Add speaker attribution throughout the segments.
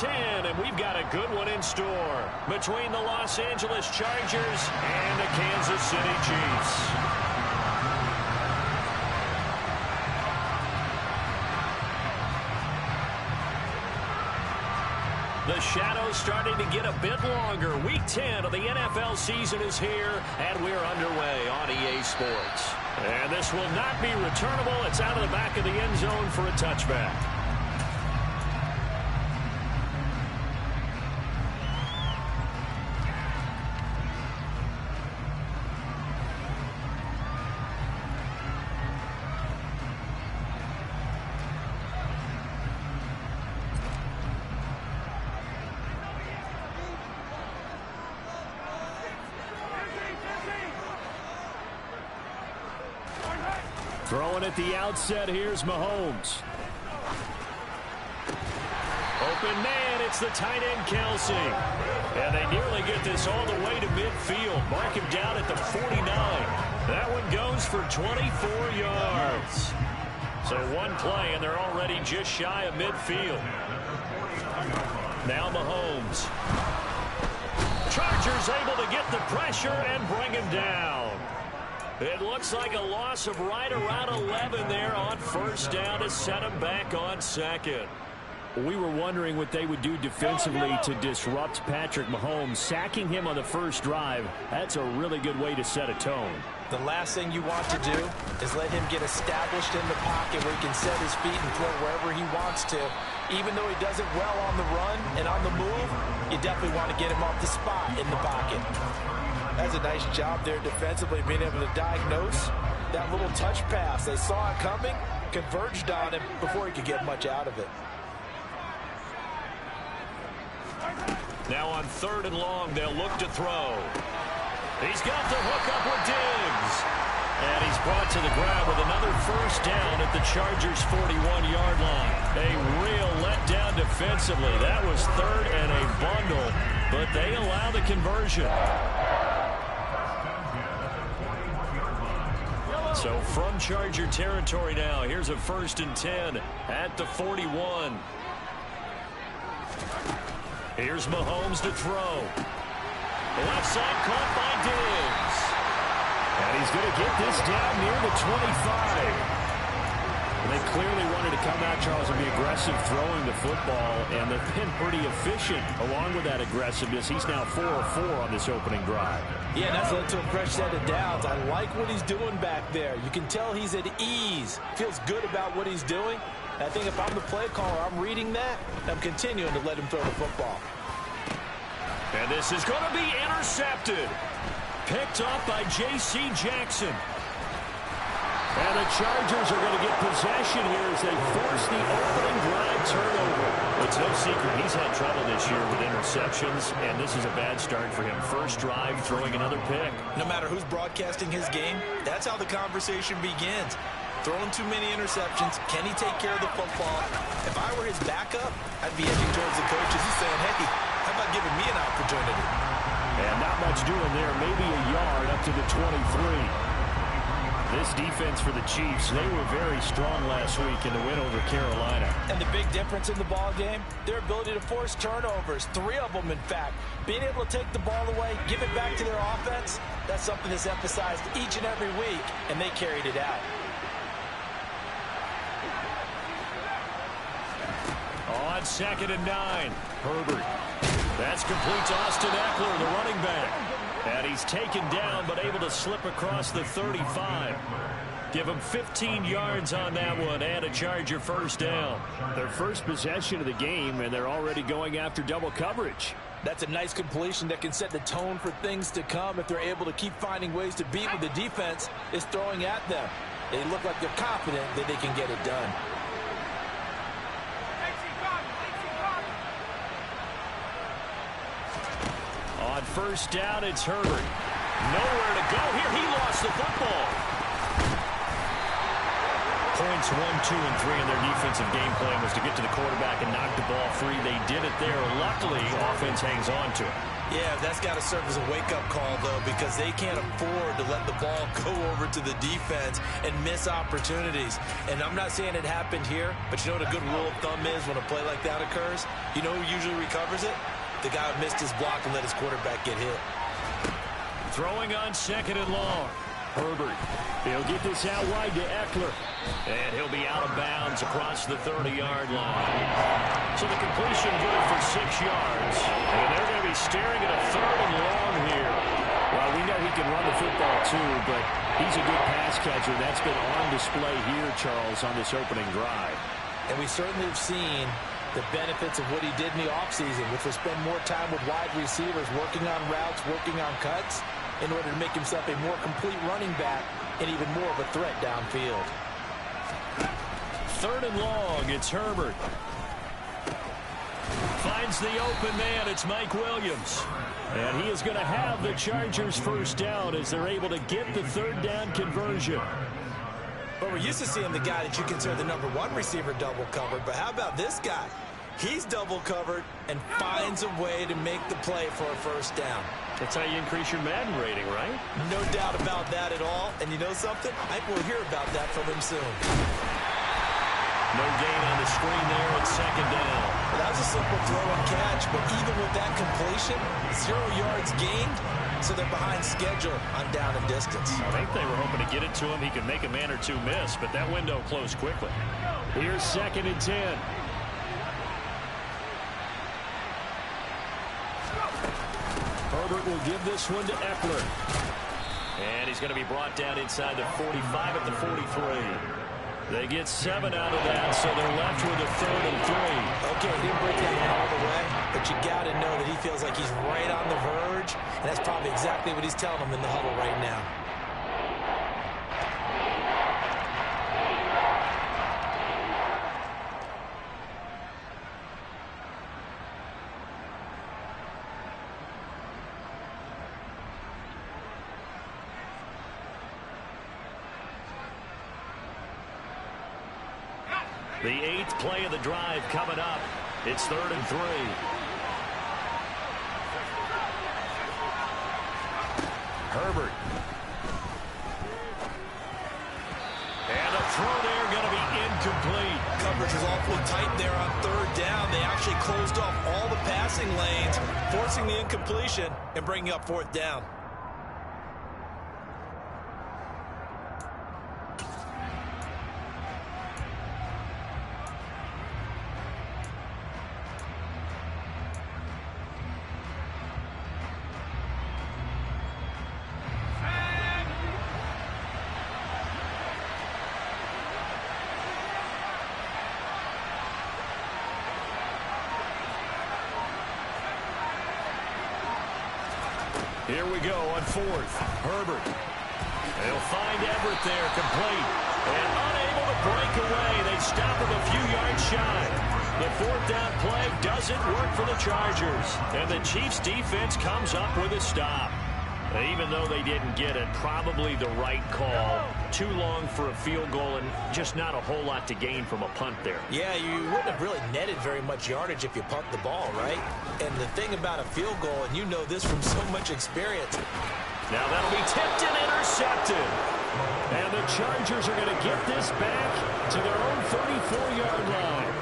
Speaker 1: 10, and we've got a good one in store between the Los Angeles Chargers and the Kansas City Chiefs. The shadow's starting to get a bit longer. Week 10 of the NFL season is here, and we're underway on EA Sports. And this will not be returnable. It's out of the back of the end zone for a touchback. Throwing at the outset, here's Mahomes. Open man, it's the tight end, Kelsey. And they nearly get this all the way to midfield. Mark him down at the 49. That one goes for 24 yards. So one play, and they're already just shy of midfield. Now Mahomes. Chargers able to get the pressure and bring him down. It looks like a loss of right around 11 there on first down to set him back on second. We were wondering what they would do defensively to disrupt Patrick Mahomes. Sacking him on the first drive, that's a really good way to set a tone.
Speaker 2: The last thing you want to do is let him get established in the pocket where he can set his feet and throw wherever he wants to. Even though he does it well on the run and on the move, you definitely want to get him off the spot in the pocket. That's a nice job there defensively, being able to diagnose that little touch pass. They saw it coming, converged on him before he could get much out of it.
Speaker 1: Now on 3rd and long, they'll look to throw. He's got the hook up with Diggs. And he's brought to the ground with another first down at the Chargers' 41-yard line. A real letdown defensively. That was 3rd and a bundle, but they allow the conversion. So from Charger territory now, here's a 1st and 10 at the 41. Here's Mahomes to throw. Left side caught by Diggs. And he's going to get this down near the 25. They clearly wanted to come out, Charles, and be aggressive throwing the football, and they've been pretty efficient along with that aggressiveness. He's now 4 of 4 on this opening drive.
Speaker 2: Yeah, that's led to a fresh set of downs. I like what he's doing back there. You can tell he's at ease. Feels good about what he's doing. I think if I'm the play caller, I'm reading that. I'm continuing to let him throw the football.
Speaker 1: And this is going to be intercepted. Picked off by J.C. Jackson. And the Chargers are going to get possession here as they force the opening drive turnover. It's no secret he's had trouble this year with interceptions, and this is a bad start for him. First drive, throwing another pick.
Speaker 2: No matter who's broadcasting his game, that's how the conversation begins. Throwing too many interceptions. Can he take care of the football? If I were his backup, I'd be edging towards the coaches and saying, hey, how about giving me an opportunity?
Speaker 1: And not much doing there. Maybe a yard up to the 23. This defense for the Chiefs, they were very strong last week in the win over Carolina.
Speaker 2: And the big difference in the ball game, their ability to force turnovers. 3 of them, in fact. Being able to take the ball away, give it back to their offense, that's something that's emphasized each and every week, and they carried it out.
Speaker 1: On 2nd and 9, Herbert. That's complete to Austin Eckler, the running back. And he's taken down, but able to slip across the 35. Give him 15 yards on that one, and a Charger first down. Their first possession of the game, and they're already going after double coverage.
Speaker 2: That's a nice completion that can set the tone for things to come if they're able to keep finding ways to beat what the defense is throwing at them. They look like they're confident that they can get it done.
Speaker 1: On first down, it's Herbert. Nowhere to go here. He lost the football. Points 1, 2, and 3 in their defensive game plan was to get to the quarterback and knock the ball free. They did it there. Luckily, offense hangs on to it.
Speaker 2: Yeah, that's got to serve as a wake-up call, though, because they can't afford to let the ball go over to the defense and miss opportunities. And I'm not saying it happened here, but you know what a good rule of thumb is when a play like that occurs? You know who usually recovers it? The guy who missed his block and let his quarterback get hit.
Speaker 1: Throwing on 2nd and long. Herbert. He'll get this out wide to Eckler. And he'll be out of bounds across the 30-yard line. So the completion good for 6 yards. And they're going to be staring at a 3rd and long here. Well, we know he can run the football too, but he's a good pass catcher. That's been on display here, Charles, on this opening drive.
Speaker 2: And we certainly have seen the benefits of what he did in the offseason, which was spend more time with wide receivers, working on routes, working on cuts, in order to make himself a more complete running back and even more of a threat downfield.
Speaker 1: 3rd and long, it's Herbert. Finds the open man, it's Mike Williams. And he is going to have the Chargers first down as they're able to get the 3rd down conversion.
Speaker 2: But we're used to seeing the guy that you consider the #1 receiver double covered, but how about this guy? He's double covered and finds a way to make the play for a first down.
Speaker 1: That's how you increase your Madden rating, right?
Speaker 2: No doubt about that at all. And you know something? I think we'll hear about that from him soon.
Speaker 1: No gain on the screen there at 2nd down.
Speaker 2: Well, that was a simple throw and catch, but even with that completion, 0 yards gained, so they're behind schedule on down and distance.
Speaker 1: I think they were hoping to get it to him. He could make a man or two miss, but that window closed quickly. Here's 2nd and 10. Herbert will give this one to Eckler. And he's going to be brought down inside the 45 at the 43. They get 7 out of that, so they're left with a 3rd and 3.
Speaker 2: Okay, he didn't break that one all the way, but you got to know that he feels like he's right on the verge, and that's probably exactly what he's telling them in the huddle right now.
Speaker 1: The 8th play of the drive coming up. It's 3rd and 3. Herbert. And a throw there going to be incomplete.
Speaker 2: Coverage is awfully tight there on 3rd down. They actually closed off all the passing lanes, forcing the incompletion and bringing up 4th down.
Speaker 1: Here we go on 4th. Herbert. They'll find Everett there, complete. And unable to break away. They stop him a few yards shy. The 4th down play doesn't work for the Chargers. And the Chiefs defense comes up with a stop. Even though they didn't get it, probably the right call. Too long for a field goal and just not a whole lot to gain from a punt there.
Speaker 2: Yeah, you wouldn't have really netted very much yardage if you pumped the ball, right? And the thing about a field goal, and you know this from so much experience.
Speaker 1: Now that'll be tipped and intercepted. And the Chargers are going to get this back to their own 34-yard line.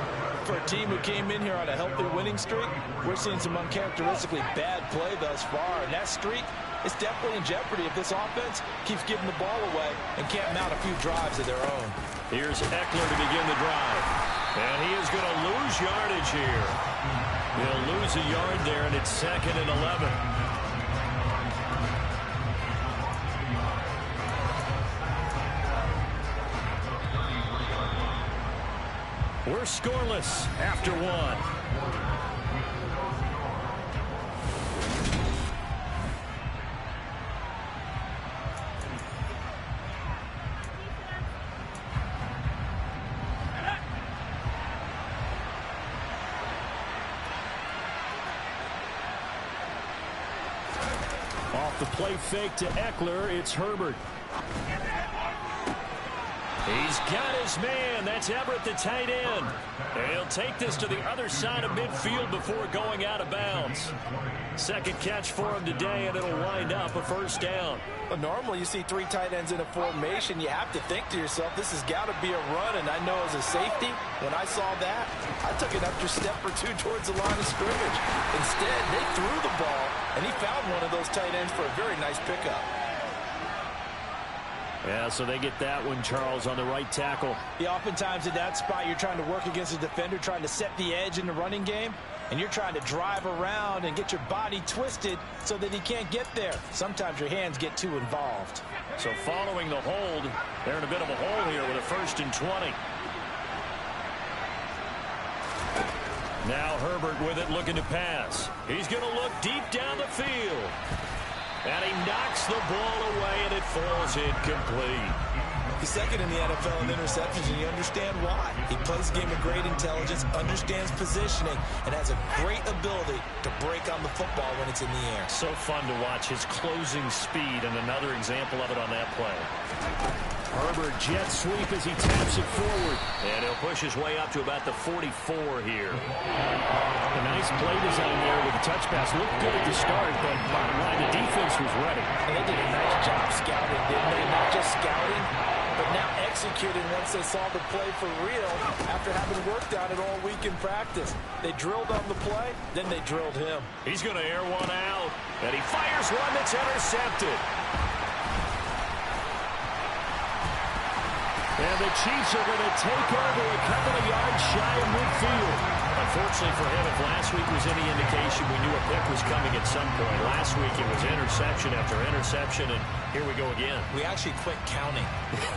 Speaker 2: For a team who came in here on a healthy winning streak, we're seeing some uncharacteristically bad play thus far. And that streak is definitely in jeopardy if this offense keeps giving the ball away and can't mount a few drives of their own.
Speaker 1: Here's Eckler to begin the drive. And he is going to lose yardage here. He'll lose a yard there, and it's 2nd and 11. We're scoreless after 1. Off the play fake to Eckler, it's Herbert. He's got his man. That's Everett, the tight end. And he'll take this to the other side of midfield before going out of bounds. Second catch for him today, and it'll wind up a first down.
Speaker 2: Well, normally you see three tight ends in a formation. You have to think to yourself, this has got to be a run. And I know as a safety, when I saw that, I took an extra step or two towards the line of scrimmage. Instead, they threw the ball, and he found one of those tight ends for a very nice pickup.
Speaker 1: Yeah, so they get that one, Charles, on the right tackle.
Speaker 2: Yeah, oftentimes in that spot, you're trying to work against a defender, trying to set the edge in the running game, and you're trying to drive around and get your body twisted so that he can't get there. Sometimes your hands get too involved.
Speaker 1: So following the hold, they're in a bit of a hole here with a 1st and 20. Now Herbert with it, looking to pass. He's going to look deep down the field. And he knocks the ball away, and it falls incomplete.
Speaker 2: He's second in the NFL in interceptions, and you understand why. He plays a game of great intelligence, understands positioning, and has a great ability to break on the football when it's in the air.
Speaker 1: So fun to watch his closing speed, and another example of it on that play. Herbert jet sweep as he taps it forward. And he'll push his way up to about the 44 here. A nice play design there with the touch pass. Looked good at the start, but bottom line, the defense was ready.
Speaker 2: And they did a nice job scouting, didn't they? Not just scouting, but now executing once they saw the play for real after having worked on it all week in practice. They drilled on the play, then they drilled him.
Speaker 1: He's going to air one out, and he fires one that's intercepted. And the Chiefs are going to take over a couple of yards shy of midfield. Unfortunately for him, if last week was any indication, we knew a pick was coming at some point. Last week it was interception after interception, and here we go again.
Speaker 2: We actually quit counting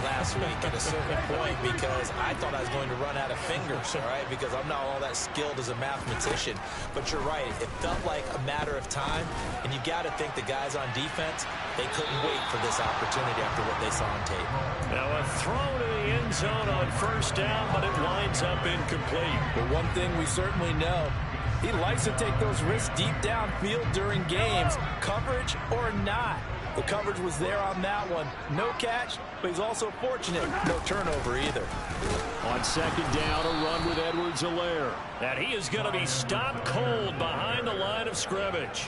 Speaker 2: last week at a certain point because I thought I was going to run out of fingers, all right, because I'm not all that skilled as a mathematician. But you're right. It felt like a matter of time, and you got to think the guys on defense, they couldn't wait for this opportunity after what they saw on tape.
Speaker 1: Now a throw to the end zone on 1st down, but it winds up incomplete.
Speaker 2: But one thing we certainly know, he likes to take those risks deep downfield during games, coverage or not. The coverage was there on that one. No catch, but he's also fortunate. No turnover either.
Speaker 1: On 2nd down, a run with Edwards-Helaire. And he is going to be stopped cold behind the line of scrimmage.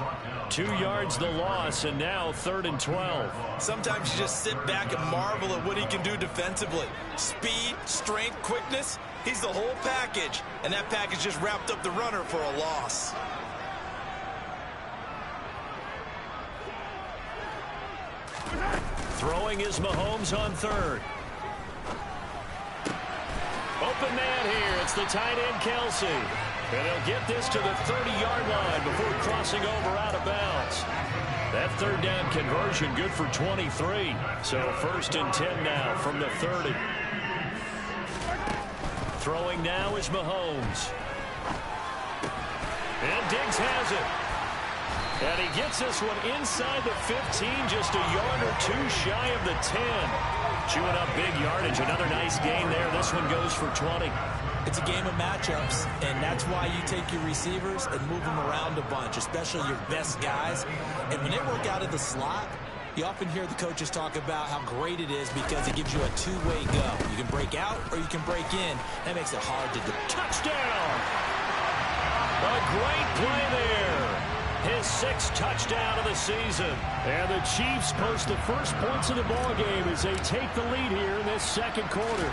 Speaker 1: 2 yards the loss, and now 3rd and 12.
Speaker 2: Sometimes you just sit back and marvel at what he can do defensively. Speed, strength, quickness, he's the whole package. And that package just wrapped up the runner for a loss.
Speaker 1: Throwing is Mahomes on 3rd. Open man here. It's the tight end, Kelsey. And he'll get this to the 30-yard line before crossing over out of bounds. That 3rd down conversion good for 23. So 1st and 10 now from the 30. Throwing now is Mahomes. And Diggs has it. And he gets this one inside the 15, just a yard or two shy of the 10. Chewing up big yardage. Another nice gain there. This one goes for 20.
Speaker 2: It's a game of matchups, and that's why you take your receivers and move them around a bunch, especially your best guys. And when they work out of the slot, you often hear the coaches talk about how great it is because it gives you a two-way go. You can break out or you can break in. That makes it hard to do.
Speaker 1: Touchdown! A great play there. His 6th touchdown of the season. And the Chiefs post the first points of the ball game as they take the lead here in this 2nd quarter.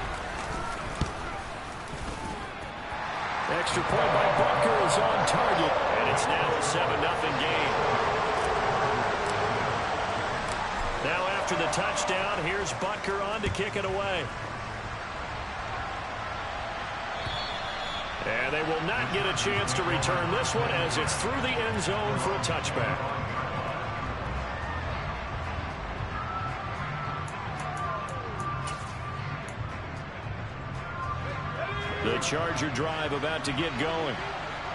Speaker 1: Extra point by Butker is on target. And it's now a 7-0 game. Now after the touchdown, here's Butker on to kick it away. And they will not get a chance to return this one as it's through the end zone for a touchback. The Charger drive about to get going.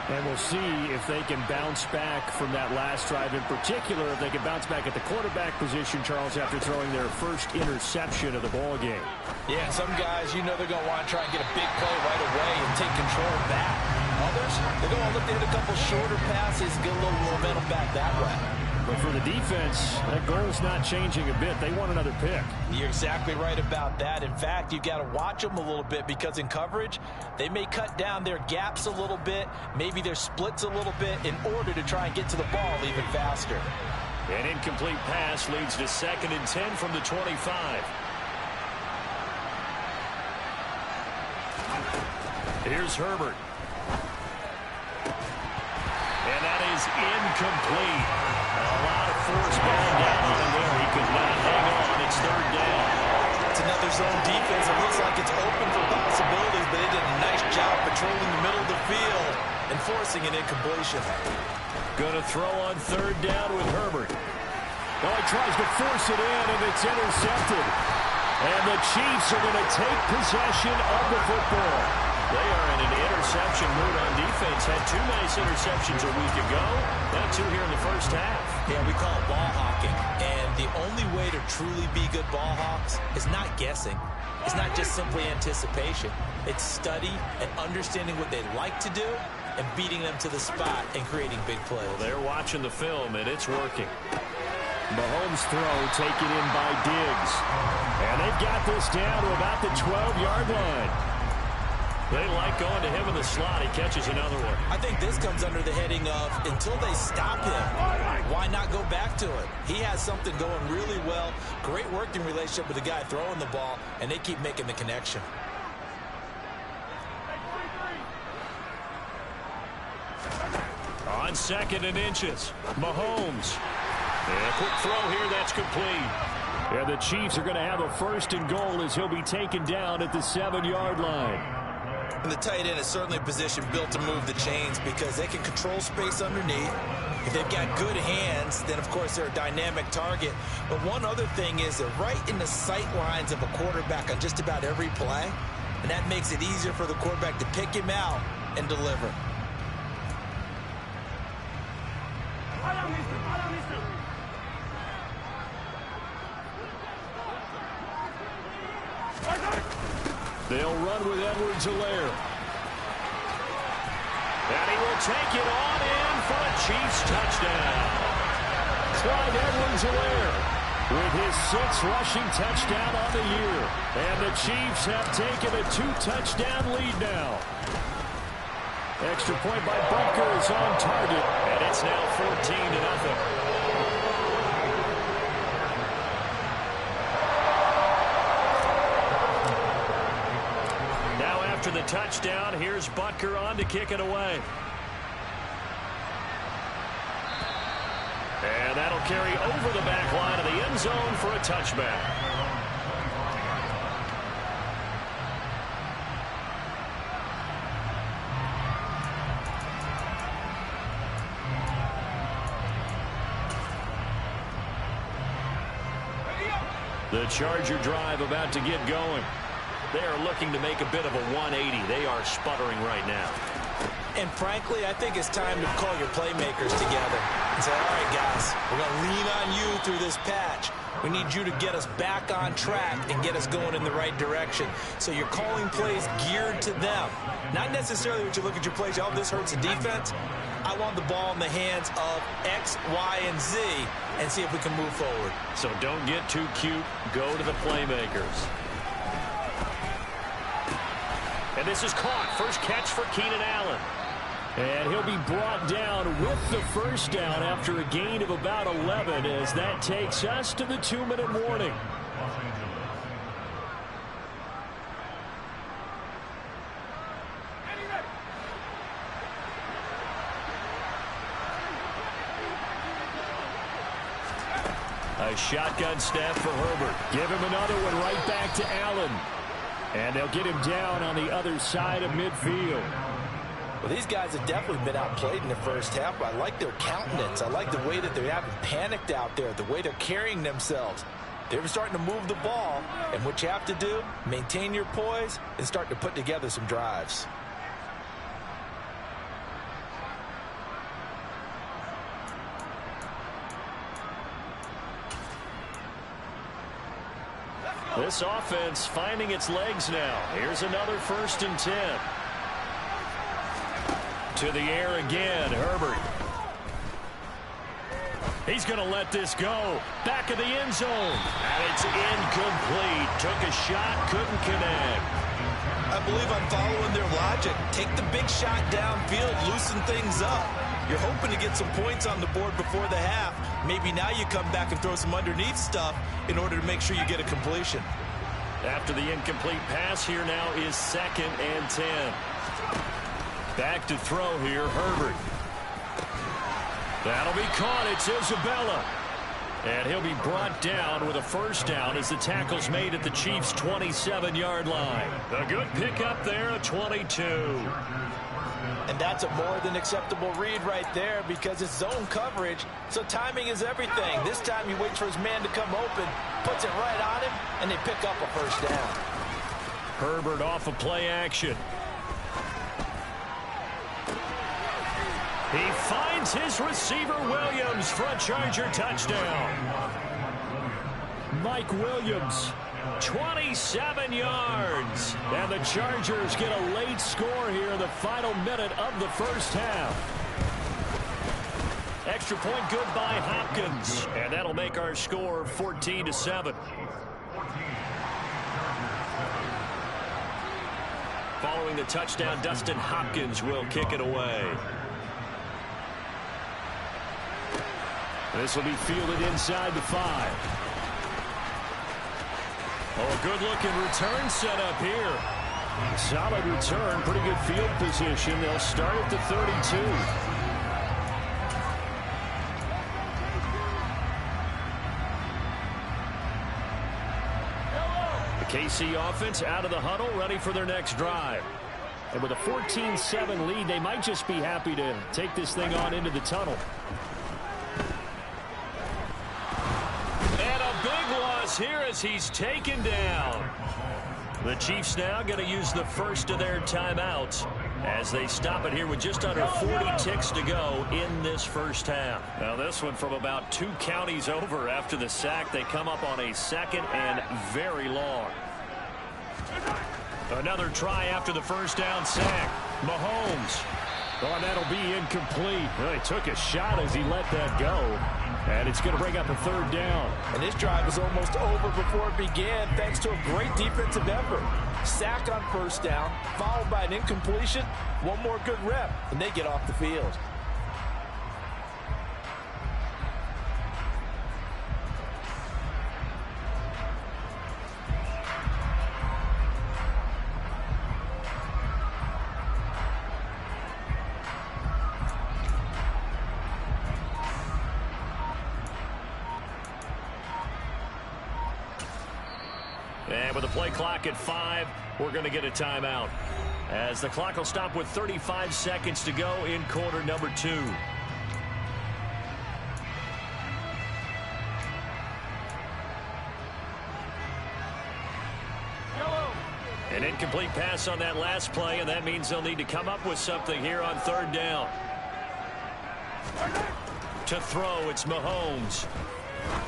Speaker 1: And we'll see if they can bounce back from that last drive. In particular, if they can bounce back at the quarterback position, Charles, after throwing their first interception of the ball game.
Speaker 2: Yeah, some guys, you know they're going to want to try and get a big play right away and take control of that. Others, they're going to look to hit a couple shorter passes, get a little momentum back that way.
Speaker 1: But for the defense, that goal's not changing a bit. They want another pick.
Speaker 2: You're exactly right about that. In fact, you've got to watch them a little bit because in coverage, they may cut down their gaps a little bit, maybe their splits a little bit in order to try and get to the ball even faster.
Speaker 1: An incomplete pass leads to 2nd and 10 from the 25. Here's Herbert. And that is incomplete. A lot of force bearing down on him there. He could not hang on. It's 3rd down.
Speaker 2: It's another zone defense. It looks like it's open for possibilities, but they did a nice job patrolling the middle of the field and forcing an incompletion.
Speaker 1: Going to throw on 3rd down with Herbert. Oh, he tries to force it in, and it's intercepted. And the Chiefs are going to take possession of the football. They are in an interception mood on defense. Had 2 nice interceptions a week ago. Now 2 here in the first half.
Speaker 2: Yeah, we call it ball hawking. And the only way to truly be good ball hawks is not guessing. It's not just simply anticipation. It's study and understanding what they like to do and beating them to the spot and creating big plays.
Speaker 1: Well, they're watching the film, and it's working. Mahomes' throw taken in by Diggs. And they've got this down to about the 12-yard line. They like going to him in the slot. He catches another one.
Speaker 2: I think this comes under the heading of until they stop him, why not go back to it? He has something going really well. Great working relationship with the guy throwing the ball, and they keep making the connection.
Speaker 1: On 2nd and inches, Mahomes. And a quick throw here, that's complete. And the Chiefs are going to have a 1st and goal as he'll be taken down at the 7-yard line.
Speaker 2: And the tight end is certainly a position built to move the chains because they can control space underneath. If they've got good hands, then of course they're a dynamic target. But one other thing is they're right in the sight lines of a quarterback on just about every play. And that makes it easier for the quarterback to pick him out and deliver.
Speaker 1: They'll run with Edwards-Helaire. And he will take it on in for a Chiefs touchdown. Clyde Edwards-Helaire with his 6th rushing touchdown on the year. And the Chiefs have taken a 2-touchdown lead now. Extra point by Butker is on target. And it's now 14-0. After the touchdown, here's Butker on to kick it away. And that'll carry over the back line of the end zone for a touchback. The Charger drive about to get going. They are looking to make a bit of a 180. They are sputtering right now.
Speaker 2: And frankly, I think it's time to call your playmakers together and say, all right, guys, we're going to lean on you through this patch. We need you to get us back on track and get us going in the right direction. So you're calling plays geared to them. Not necessarily what you look at your plays, oh, this hurts the defense. I want the ball in the hands of X, Y, and Z and see if we can move forward.
Speaker 1: So don't get too cute. Go to the playmakers. And this is caught. First catch for Keenan Allen. And he'll be brought down with the 1st down after a gain of about 11 as that takes us to the 2-minute warning. A shotgun snap for Herbert. Give him another one right back to Allen. And they'll get him down on the other side of midfield.
Speaker 2: Well, these guys have definitely been outplayed in the first half, but I like their countenance. I like the way that they haven't panicked out there, the way they're carrying themselves. They're starting to move the ball, and what you have to do, maintain your poise and start to put together some drives.
Speaker 1: This offense finding its legs now. Here's another 1st and 10. To the air again, Herbert. He's going to let this go. Back of the end zone. And it's incomplete. Took a shot, couldn't connect.
Speaker 2: I believe I'm following their logic. Take the big shot downfield, loosen things up. You're hoping to get some points on the board before the half. Maybe now you come back and throw some underneath stuff in order to make sure you get a completion.
Speaker 1: After the incomplete pass, here now is 2nd and 10. Back to throw here, Herbert. That'll be caught. It's Isabella. And he'll be brought down with a first down as the tackle's made at the Chiefs' 27-yard line. A good pickup there, a 22.
Speaker 2: And that's a more than acceptable read right there because it's zone coverage, so timing is everything. This time he waits for his man to come open, puts it right on him, and they pick up a first down.
Speaker 1: Herbert off of play action. He finds his receiver, Williams, for a Charger touchdown. Mike Williams, 27 yards. And the Chargers get a late score here in the final minute of the first half. Extra point good by Hopkins. And that'll make our score 14-7. Following the touchdown, Dustin Hopkins will kick it away. This will be fielded inside the 5. Oh, a good-looking return set up here. Solid return, pretty good field position. They'll start at the 32. The KC offense out of the huddle, ready for their next drive. And with a 14-7 lead, they might just be happy to take this thing on into the tunnel. Here as he's taken down. The Chiefs now going to use the first of their timeouts as they stop it here with just under 40 ticks to go in this first half. Now this one from about 2 counties over after the sack. They come up on a 2nd and very long. Another try after the first down sack. Mahomes. Oh, and that'll be incomplete. Well, he took a shot as he let that go. And it's going to bring up a 3rd down.
Speaker 2: And this drive was almost over before it began thanks to a great defensive effort. Sack on first down, followed by an incompletion. One more good rep, and they get off the field.
Speaker 1: And with the play clock at 5, we're going to get a timeout. As the clock will stop with 35 seconds to go in quarter number 2. An incomplete pass on that last play, and that means they'll need to come up with something here on 3rd down. To throw, it's Mahomes.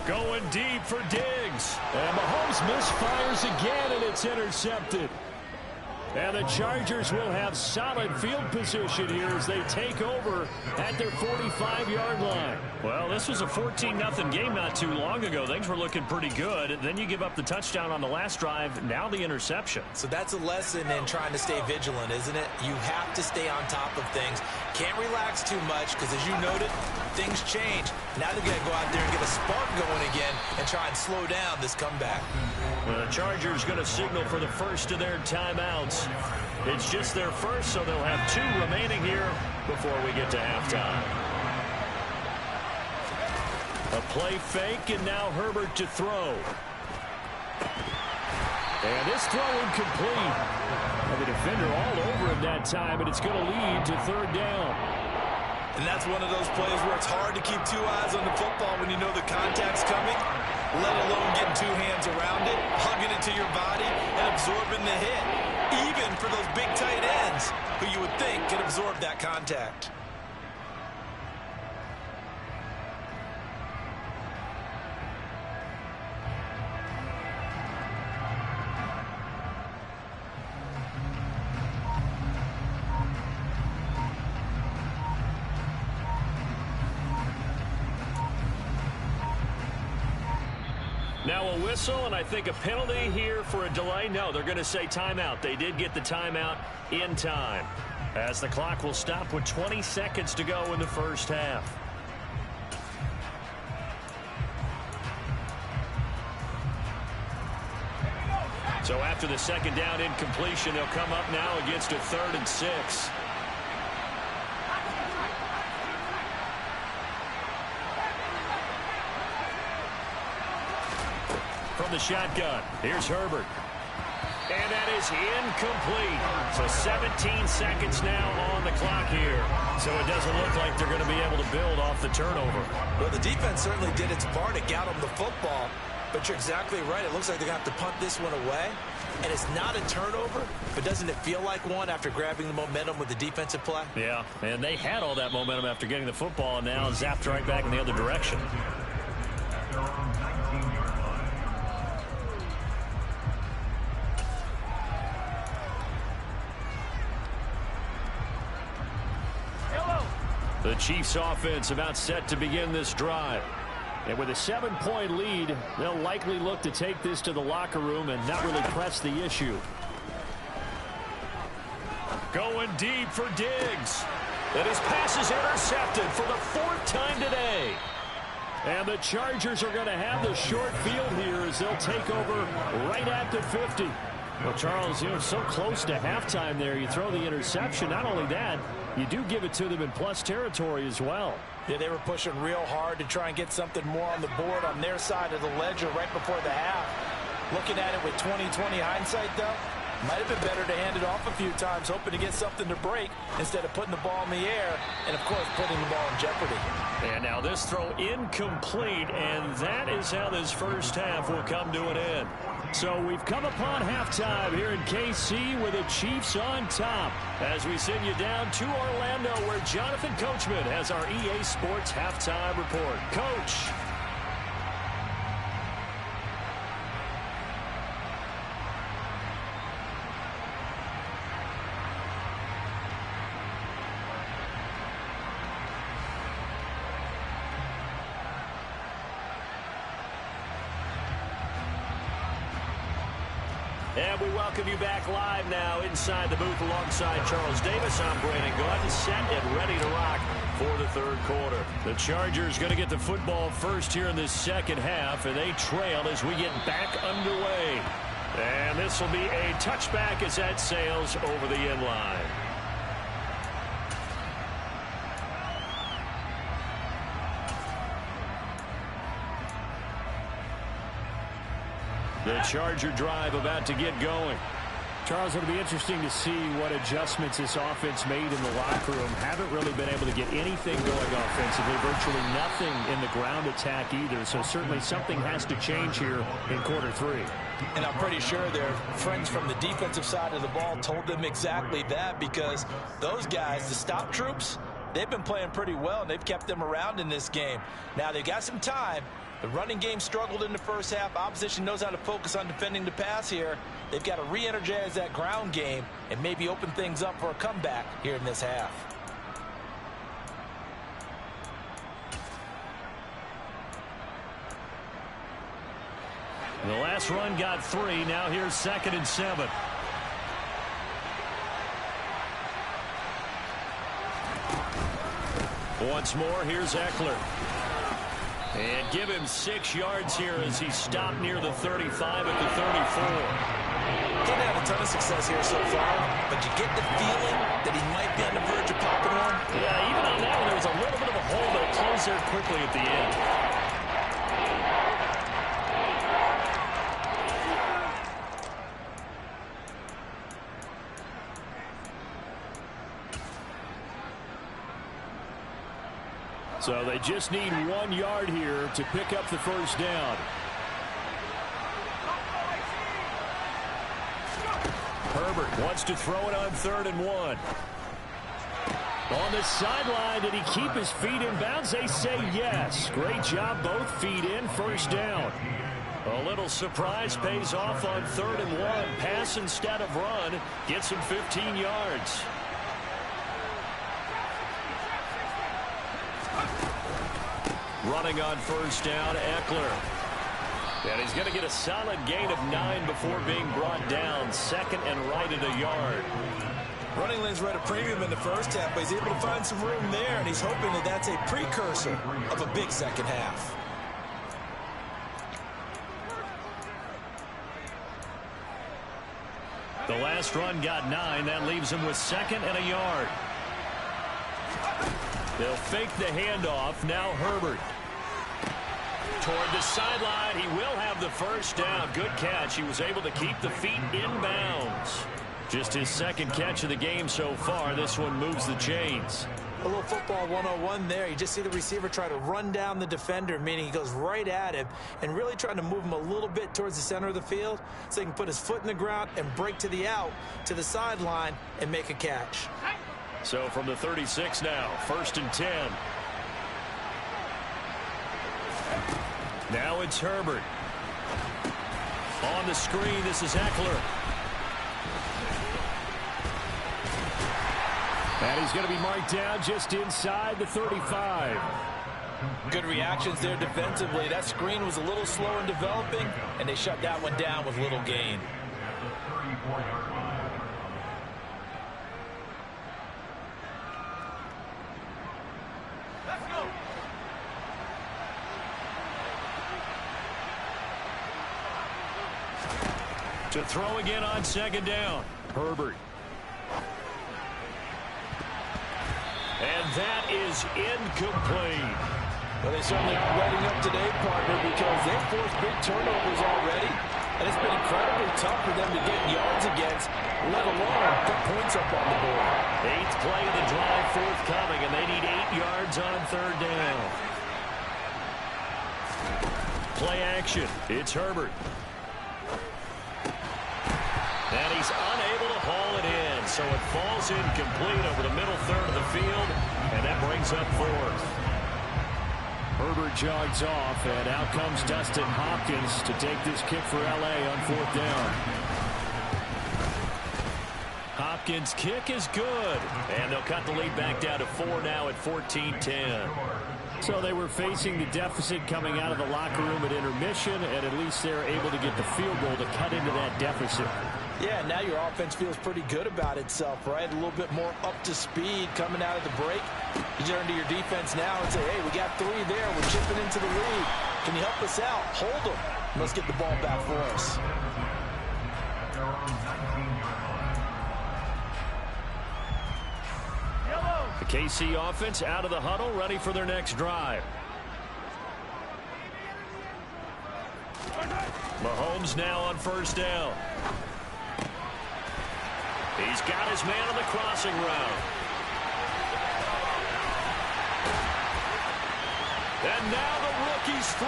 Speaker 1: Going deep for Diggs. And Mahomes misfires again, and it's intercepted. And the Chargers will have solid field position here as they take over at their 45-yard line. Well, this was a 14-0 game not too long ago. Things were looking pretty good. And then you give up the touchdown on the last drive, now the interception.
Speaker 2: So that's a lesson in trying to stay vigilant, isn't it? You have to stay on top of things. Can't relax too much because, as you noted, things change. Now they've got to go out there and get a spark going again and try and slow down this comeback.
Speaker 1: Well, the Chargers going to signal for the first of their timeouts. It's just their first, so they'll have 2 remaining here before we get to halftime. A play fake, and now Herbert to throw. And this throw incomplete. And the defender all over him that time, and it's going to lead to 3rd down.
Speaker 2: And that's one of those plays where it's hard to keep 2 eyes on the football when you know the contact's coming, let alone getting 2 hands around it, hugging it to your body, and absorbing the hit. Even for those big tight ends who you would think could absorb that contact.
Speaker 1: Now a whistle, and I think a penalty here for a delay. No, they're going to say timeout. They did get the timeout in time, as the clock will stop with 20 seconds to go in the first half. So after the second down incompletion, they'll come up now against a 3rd and 6. From the shotgun, here's Herbert. And that is incomplete. So 17 seconds now on the clock here. So it doesn't look like they're going to be able to build off the turnover.
Speaker 2: Well, the defense certainly did its part to get them the football. But you're exactly right. It looks like they're going to have to punt this one away. And it's not a turnover, but doesn't it feel like one after grabbing the momentum with the defensive play?
Speaker 1: Yeah, and they had all that momentum after getting the football, and now zapped right back in the other direction. The Chiefs offense about set to begin this drive. And with a 7-point lead, they'll likely look to take this to the locker room and not really press the issue. Going deep for Diggs. And his pass is intercepted for the 4th time today. And the Chargers are going to have the short field here as they'll take over right at the 50. Well, Charles, so close to halftime there. You throw the interception. Not only that, you do give it to them in plus territory as well.
Speaker 2: Yeah, they were pushing real hard to try and get something more on the board on their side of the ledger right before the half. Looking at it with 20/20 hindsight, though, might have been better to hand it off a few times, hoping to get something to break instead of putting the ball in the air and, of course, putting the ball in jeopardy.
Speaker 1: And now this throw incomplete, and that is how this first half will come to an end. So we've come upon halftime here in KC with the Chiefs on top as we send you down to Orlando where Jonathan Coachman has our EA Sports halftime report. Coach. And we welcome you back live now inside the booth alongside Charles Davis. I'm Brandon Gaudin, set and ready to rock for the 3rd quarter. The Chargers going to get the football first here in this second half, and they trail as we get back underway. And this will be a touchback as that sails over the end line. The Charger drive about to get going. Charles, it'll be interesting to see what adjustments this offense made in the locker room. Haven't really been able to get anything going offensively, virtually nothing in the ground attack either. So certainly something has to change here in quarter 3.
Speaker 2: And I'm pretty sure their friends from the defensive side of the ball told them exactly that, because those guys, the stop troops, they've been playing pretty well, and they've kept them around in this game. Now, they've got some time. The running game struggled in the first half. Opposition knows how to focus on defending the pass here. They've got to re-energize that ground game and maybe open things up for a comeback here in this half.
Speaker 1: The last run got 3. Now here's 2nd and 7. Once more, here's Eckler. And give him 6 yards here as he stopped near the 35 at the 34.
Speaker 2: Didn't have a ton of success here so far, but you get the feeling that he might be on the verge of popping one.
Speaker 1: Yeah, even on that one, there was a little bit of a hole, but it closed there quickly at the end. So they just need 1 yard here to pick up the first down. Herbert wants to throw it on 3rd and 1. On the sideline, did he keep his feet in bounds? They say yes. Great job, both feet in, first down. A little surprise pays off on 3rd and 1. Pass instead of run. Gets him 15 yards. Running on first down, Eckler. And he's going to get a solid gain of 9 before being brought down. Second and right at a yard.
Speaker 2: Running lanes were at a premium in the first half, but he's able to find some room there, and he's hoping that that's a precursor of a big second half.
Speaker 1: The last run got 9. That leaves him with second and a yard. They'll fake the handoff. Now Herbert. Toward the sideline. He will have the first down. Good catch. He was able to keep the feet in bounds. Just his second catch of the game so far. This one moves the chains.
Speaker 2: A little football 101 there. You just see the receiver try to run down the defender, meaning he goes right at him and really trying to move him a little bit towards the center of the field so he can put his foot in the ground and break to the out, to the sideline, and make a catch.
Speaker 1: So from the 36 now, 1st and 10. Now it's Herbert. On the screen, this is Eckler. And he's going to be marked down just inside the 35.
Speaker 2: Good reactions there defensively. That screen was a little slow in developing, and they shut that one down with little gain.
Speaker 1: To throw again on second down. Herbert. And that is incomplete.
Speaker 2: Well, they certainly aren't letting up today, partner, because they've forced big turnovers already. And it's been incredibly tough for them to get yards against, let alone put points up on the board.
Speaker 1: 8th play of the drive forthcoming, and they need 8 yards on third down. Play action. It's Herbert. And he's unable to haul it in, so it falls incomplete over the middle third of the field, and that brings up 4th. Herbert jogs off, and out comes Dustin Hopkins to take this kick for LA on 4th down. Hopkins' kick is good, and they'll cut the lead back down to 4 now at 14-10. So they were facing the deficit coming out of the locker room at intermission, and at least they're able to get the field goal to cut into that deficit.
Speaker 2: Yeah, now your offense feels pretty good about itself, right? A little bit more up to speed coming out of the break. You turn to your defense now and say, hey, we got 3 there. We're chipping into the lead. Can you help us out? Hold them. Let's get the ball back for us.
Speaker 1: The KC offense out of the huddle, ready for their next drive. Mahomes now on 1st down. He's got his man on the crossing route. And now the rookie's free.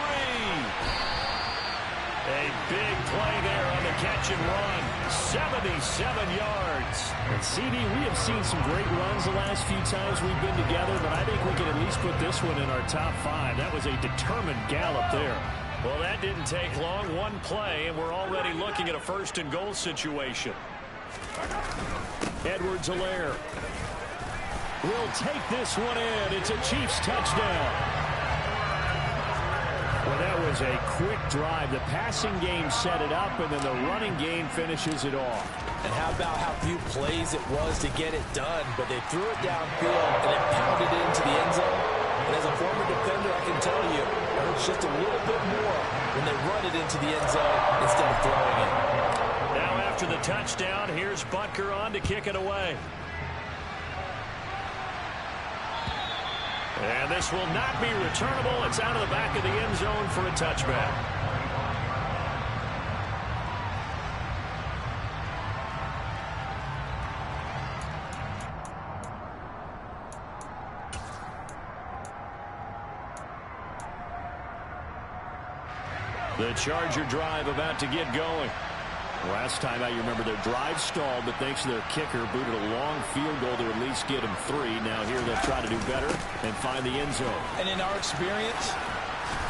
Speaker 1: A big play there on the catch and run. 77 yards. And CD, we have seen some great runs the last few times we've been together, but I think we can at least put this one in our top 5. That was a determined gallop there. Well, that didn't take long. One play, and we're already looking at a 1st and goal situation. Edwards-Helaire will take this one in. It's a Chiefs touchdown. Well, that was a quick drive. The passing game set it up, and then the running game finishes it off.
Speaker 2: And how about how few plays it was to get it done, but they threw it downfield and then pounded it into the end zone. And as a former defender, I can tell you, it hurts just a little bit more when they run it into the end zone instead of throwing it.
Speaker 1: Now after the touchdown, here's Butker on to kick it away. And this will not be returnable. It's out of the back of the end zone for a touchback. The Charger drive about to get going. Last time out, you remember their drive stalled, but thanks to their kicker, booted a long field goal to at least get them 3. Now here they'll try to do better and find the end zone.
Speaker 2: And in our experience,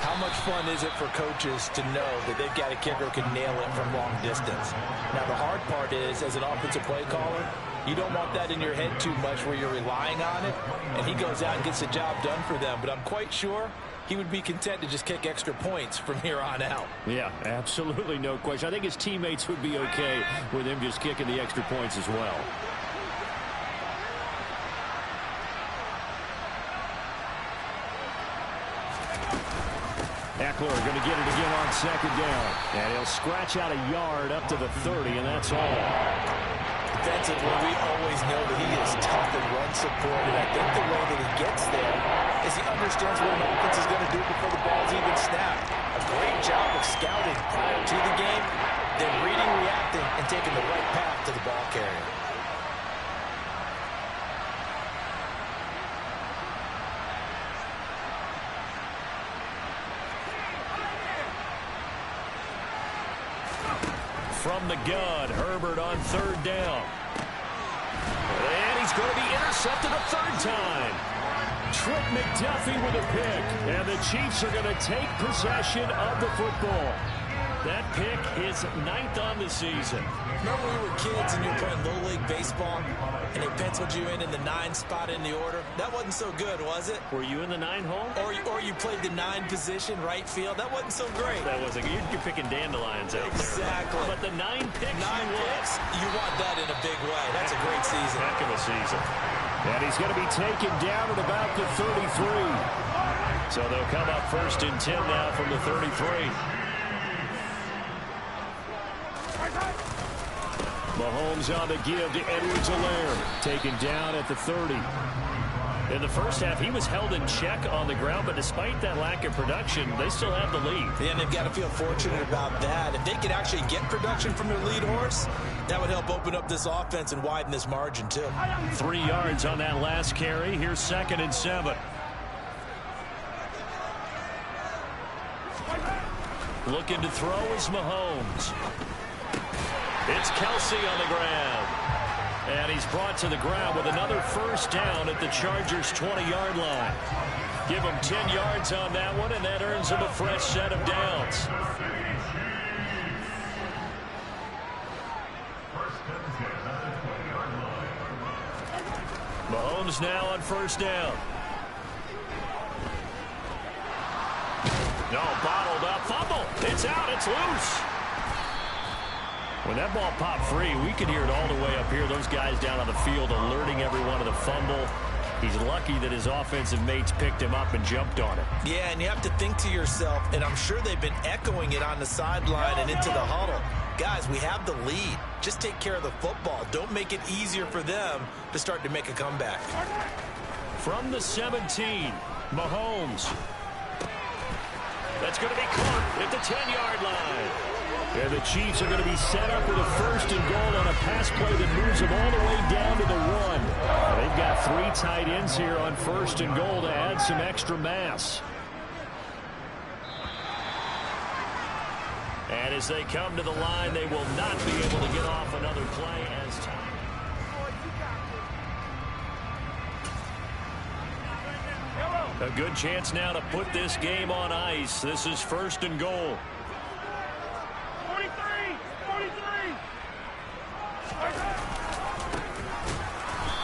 Speaker 2: how much fun is it for coaches to know that they've got a kicker who can nail it from long distance? Now the hard part is, as an offensive play caller, you don't want that in your head too much where you're relying on it, and he goes out and gets the job done for them. But I'm quite sure he would be content to just kick extra points from here on out.
Speaker 1: Yeah, absolutely no question. I think his teammates would be okay with him just kicking the extra points as well. Eckler going to get it again on second down. And he'll scratch out a yard up to the 30, and that's all.
Speaker 2: Defensively, we always know that he is tough in run support, and I think the way that he gets there is he understands what an offense is going to do before the ball's even snapped. A great job of scouting prior to the game, then reading, reacting, and taking the right path to the ball carrier.
Speaker 1: From the gun, Herbert on third down. And he's going to be intercepted a third time. Trent McDuffie with a pick. And the Chiefs are going to take possession of the football. That pick is 9th on the season.
Speaker 2: Remember when we were kids and you were playing Little League Baseball and they penciled you in the 9 spot in the order? That wasn't so good, was it?
Speaker 1: Were you in the 9 hole?
Speaker 2: Or you played the 9 position, right field? That wasn't so great.
Speaker 1: That wasn't good. You're picking dandelions out there.
Speaker 2: Exactly.
Speaker 1: But the 9 picks,
Speaker 2: you want that in a big way. That's a great season.
Speaker 1: Heck of a season. And he's going to be taken down at about the 33. So they'll come up 1st and 10 now from the 33. Mahomes on the give to Edwards-Helaire. Taken down at the 30. In the first half, he was held in check on the ground, but despite that lack of production, they still have the lead.
Speaker 2: Yeah, and they've got to feel fortunate about that. If they could actually get production from their lead horse, that would help open up this offense and widen this margin, too.
Speaker 1: 3 yards on that last carry. Here's 2nd and 7. Looking to throw is Mahomes. It's Kelsey on the ground. And he's brought to the ground with another 1st down at the Chargers' 20-yard line. Give him 10 yards on that one, and that earns him a fresh set of downs. Mahomes now on 1st down. No, bottled up. Fumble. It's out. It's loose. When that ball popped free, we could hear it all the way up here. Those guys down on the field alerting everyone of the fumble. He's lucky that his offensive mates picked him up and jumped on it. Yeah, and you have to think to yourself, and I'm sure they've been echoing it on the sideline and into the huddle. Guys, we have the lead. Just take care of the football. Don't make it easier for them to start to make a comeback. From the 17, Mahomes. That's going to be caught at the 10-yard line. And the Chiefs are going to be set up with a 1st and goal on a pass play that moves them all the way down to the 1. They've got 3 tight ends here on 1st and goal to add some extra mass. And as they come to the line, they will not be able to get off another play as time. A good chance now to put this game on ice. This is 1st and goal.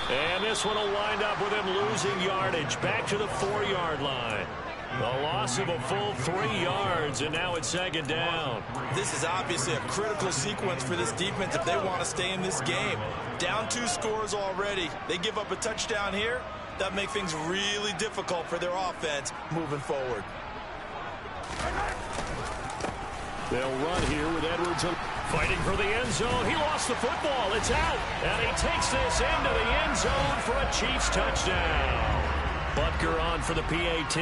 Speaker 1: And this one will wind up with him losing yardage back to the 4-yard line. A loss of a full 3 yards, and now it's 2nd down. This is obviously a critical sequence for this defense if they want to stay in this game. Down 2 scores already. They give up a touchdown here. That makes things really difficult for their offense moving forward. They'll run here with Edwards fighting for the end zone. He lost the football. It's out. And he takes this into the end zone for a Chiefs touchdown. Butker on for the PAT.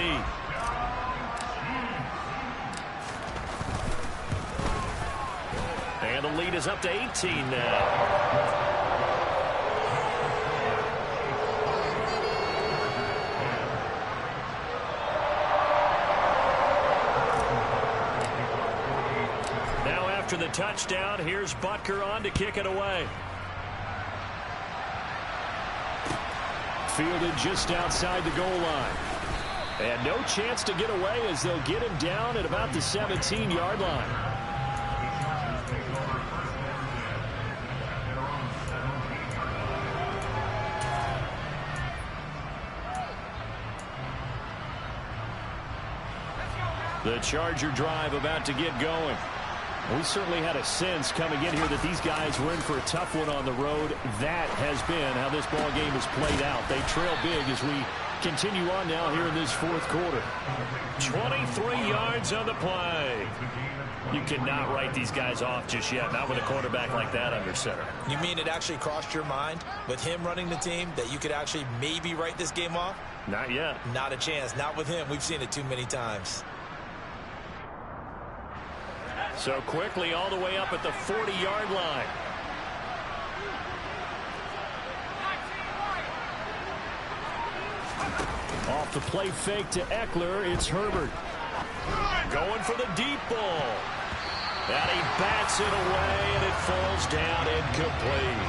Speaker 1: And the lead is up to 18 now. After the touchdown, here's Butker on to kick it away. Fielded just outside the goal line. And no chance to get away as they'll get him down at about the 17-yard line. The Charger drive about to get going. We certainly had a sense coming in here that these guys were in for a tough one on the road. That has been how this ball game has played out. They trail big as we continue on now here in this fourth quarter. 23 yards on the play. You cannot write these guys off just yet, not with a quarterback like that under center.
Speaker 2: You mean it actually crossed your mind with him running the team that you could actually maybe write this game off?
Speaker 1: Not yet.
Speaker 2: Not a chance. Not with him. We've seen it too many times.
Speaker 1: So quickly all the way up at the 40-yard line. Off the play fake to Eckler, it's Herbert. Going for the deep ball. And he bats it away, and it falls down incomplete.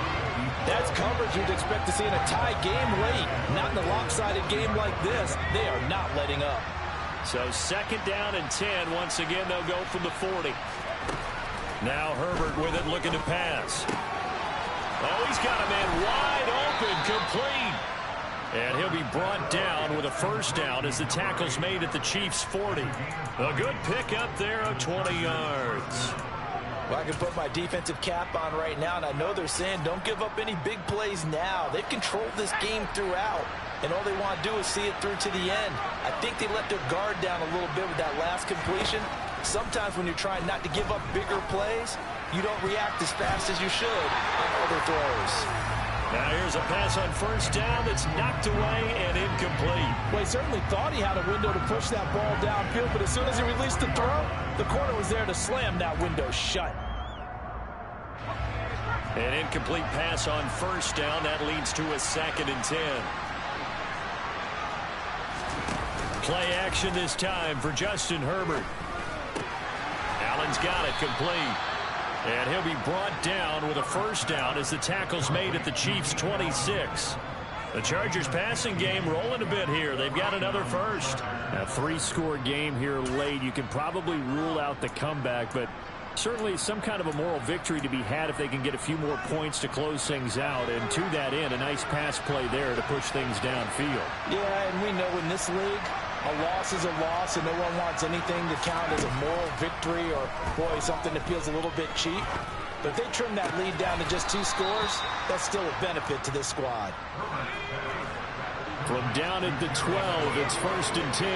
Speaker 2: That's coverage you'd expect to see in a tie game late. Not in a lopsided game like this. They are not letting up.
Speaker 1: So second down and 10. Once again, they'll go from the 40. Now Herbert with it, looking to pass. Oh, he's got a man wide open, complete. And he'll be brought down with a first down as the tackle's made at the Chiefs' 40. A good pick up there of 20 yards.
Speaker 2: Well, I can put my defensive cap on right now, and I know they're saying don't give up any big plays now. They've controlled this game throughout, and all they want to do is see it through to the end. I think they let their guard down a little bit with that last completion. Sometimes when you're trying not to give up bigger plays, you don't react as fast as you should on other throws.
Speaker 1: Now here's a pass on first down that's knocked away and incomplete.
Speaker 2: Well, he certainly thought he had a window to push that ball downfield, but as soon as he released the throw, the corner was there to slam that window shut.
Speaker 1: An incomplete pass on first down. That leads to a second and 10. Play action this time for Justin Herbert. Allen's got it, complete. And he'll be brought down with a first down as the tackle's made at the Chiefs' 26. The Chargers passing game rolling a bit here. They've got another first. A 3-score game here late. You can probably rule out the comeback, but certainly some kind of a moral victory to be had if they can get a few more points to close things out. And to that end, a nice pass play there to push things downfield.
Speaker 2: Yeah, and we know in this league, a loss is a loss, and no one wants anything to count as a moral victory or, boy, something that feels a little bit cheap. But if they trim that lead down to just 2 scores, that's still a benefit to this squad.
Speaker 1: From down at the 12, it's first and 10.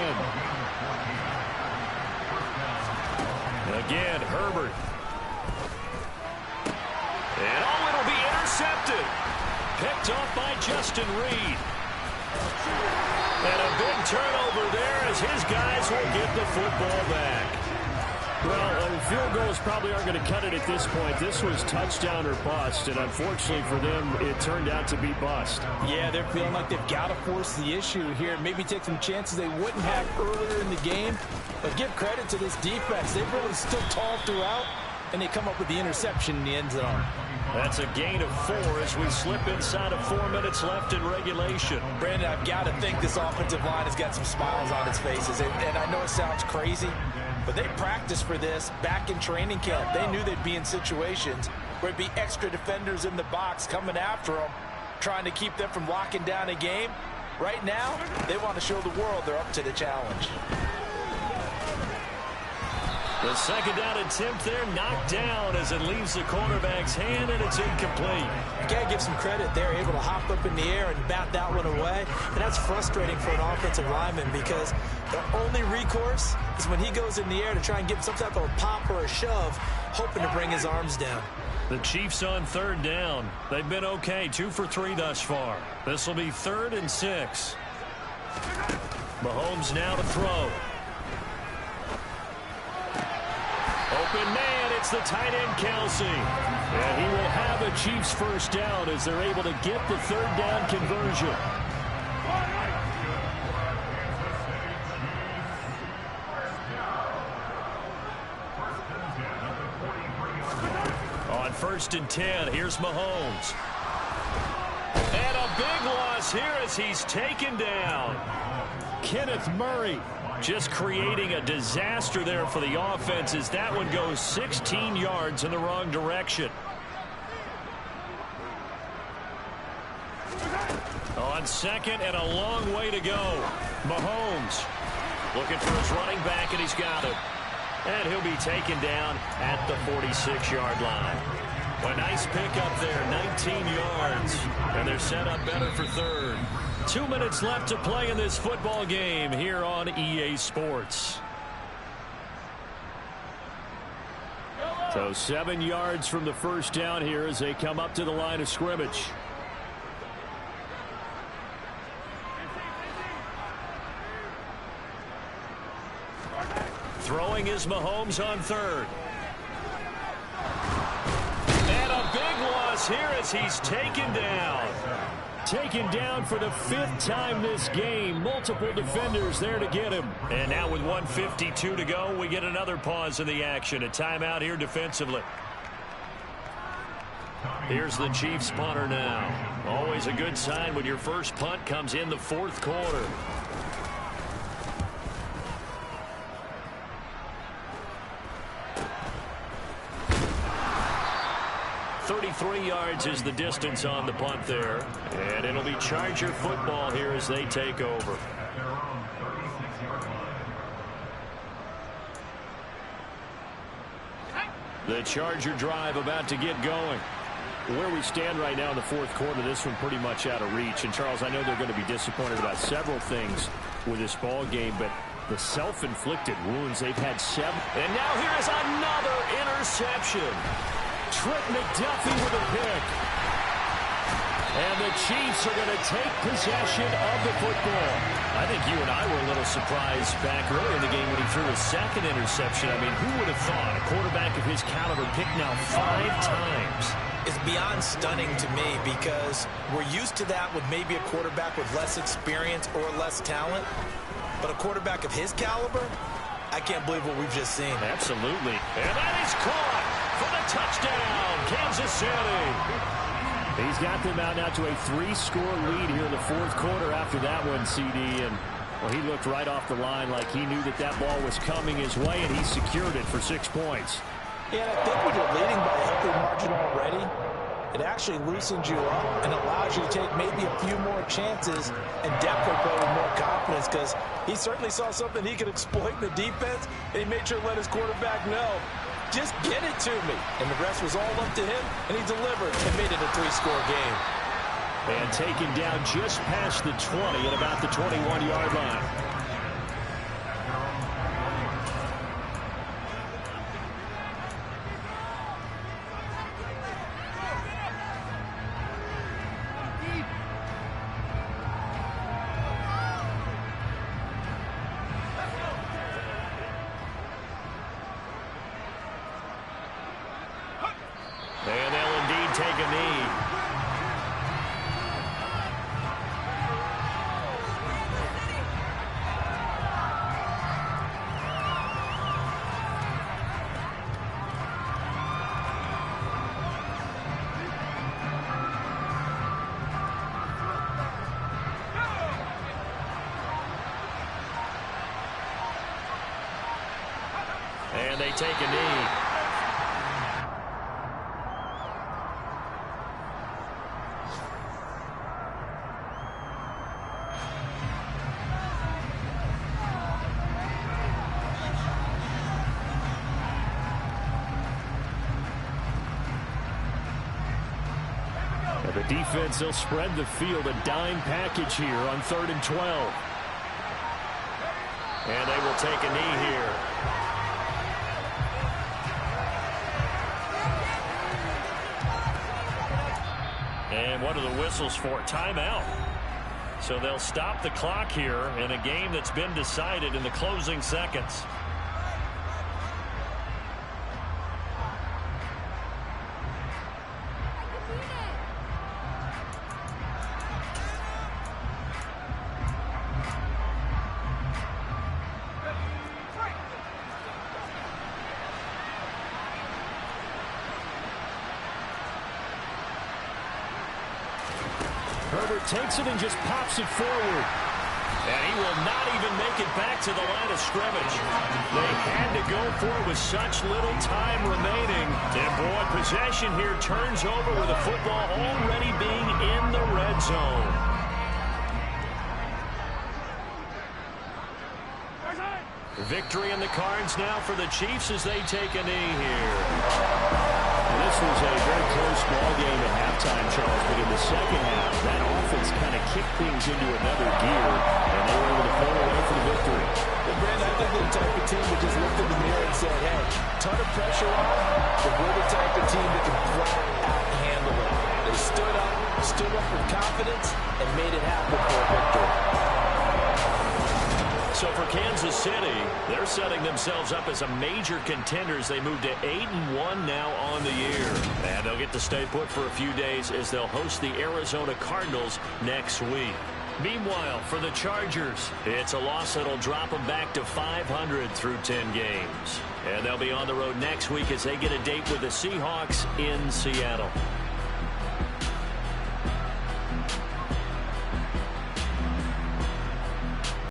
Speaker 1: Again, Herbert. And it'll be intercepted. Picked off by Justin Reed. And a big turnover there as his guys will get the football back. Well, field goals probably aren't going to cut it at this point. This was touchdown or bust, and unfortunately for them, it turned out to be bust.
Speaker 2: Yeah, they're feeling like they've got to force the issue here. Maybe take some chances they wouldn't have earlier in the game. But give credit to this defense. They've really stood tall throughout, and they come up with the interception in the end zone.
Speaker 1: That's a gain of 4 as we slip inside of 4 minutes left in regulation.
Speaker 2: Brandon, I've got to think this offensive line has got some smiles on its faces. And I know it sounds crazy, but they practiced for this back in training camp. They knew they'd be in situations where it'd be extra defenders in the box coming after them, trying to keep them from locking down a game. Right now, they want to show the world they're up to the challenge.
Speaker 1: The second down attempt there knocked down as it leaves the cornerback's hand, and it's incomplete.
Speaker 2: You got to give some credit. They're able to hop up in the air and bat that one away. And that's frustrating for an offensive lineman because the only recourse is when he goes in the air to try and give some type of a pop or a shove, hoping to bring his arms down.
Speaker 1: The Chiefs on third down. They've been okay, 2 for 3 thus far. This will be 3rd and 6. Mahomes now to throw. Open man, it's the tight end, Kelsey. And he will have a Chiefs first down as they're able to get the 3rd down conversion. On 1st and 10, here's Mahomes. And a big loss here as he's taken down. Kenneth Murray just creating a disaster there for the offense as that one goes 16 yards in the wrong direction. On 2nd and a long way to go. Mahomes Looking for his running back, and he's got it. And he'll be taken down at the 46-yard line. A nice pickup there, 19 yards. And they're set up better for third. 2 minutes left to play in this football game here on EA Sports. So 7 yards from the first down here as they come up to the line of scrimmage. Throwing is Mahomes on third. And a big loss here as he's taken down. Taken down for the 5th time this game. Multiple defenders there to get him. And now with 1:52 to go, we get another pause in the action. A timeout here defensively. Here's the Chiefs punter now. Always a good sign when your first punt comes in the 4th quarter. 33 yards is the distance on the punt there. And it'll be Charger football here as they take over. The Charger drive about to get going. Where we stand right now in the 4th quarter, this one pretty much out of reach. And, Charles, I know they're going to be disappointed about several things with this ball game, but the self-inflicted wounds, they've had 7. And now here is another interception. Trent McDuffie with a pick. And the Chiefs are going to take possession of the football. I think you and I were a little surprised back earlier in the game when he threw his 2nd interception. I mean, who would have thought a quarterback of his caliber picked now 5 times?
Speaker 2: It's beyond stunning to me because we're used to that with maybe a quarterback with less experience or less talent. But a quarterback of his caliber, I can't believe what we've just seen.
Speaker 1: Absolutely. And that is caught for the touchdown, Kansas City. He's got them out now to a 3-score lead here in the 4th quarter after that one, CD. And, well, he looked right off the line like he knew that that ball was coming his way, and he secured it for 6 points.
Speaker 2: Yeah, and I think when you're leading by a healthy margin already, it actually loosens you up and allows you to take maybe a few more chances and definitely play with more confidence because he certainly saw something he could exploit in the defense, and he made sure to let his quarterback know, just get it to me. And the rest was all up to him, and he delivered and made it a 3-score game.
Speaker 1: And taken down just past the 20 at about the 21-yard line. And they'll indeed take a knee. And they take a knee. The defense, they'll spread the field, a dime package here on 3rd and 12. And they will take a knee here. And what are the whistles for? Timeout. So they'll stop the clock here in a game that's been decided in the closing seconds. Herbert takes it and just pops it forward. And he will not even make it back to the line of scrimmage. They had to go for it with such little time remaining. And boy, possession here turns over with the football already being in the red zone. Victory in the cards now for the Chiefs as they take a knee here. And this was a very close ball game at halftime, Charles, but in the second half, that offense kind of kicked things into another gear, and they were able to pull away for the victory.
Speaker 2: Well, Brandon, I think they're the type of team that just looked in the mirror and said, hey, ton of pressure on, but we're the type of team that can flat out handle it. They stood up with confidence, and made it happen for a victory.
Speaker 1: So for Kansas City, they're setting themselves up as a major contender as they move to 8-1 now on the year. And they'll get to stay put for a few days as they'll host the Arizona Cardinals next week. Meanwhile, for the Chargers, it's a loss that'll drop them back to 500 through 10 games. And they'll be on the road next week as they get a date with the Seahawks in Seattle.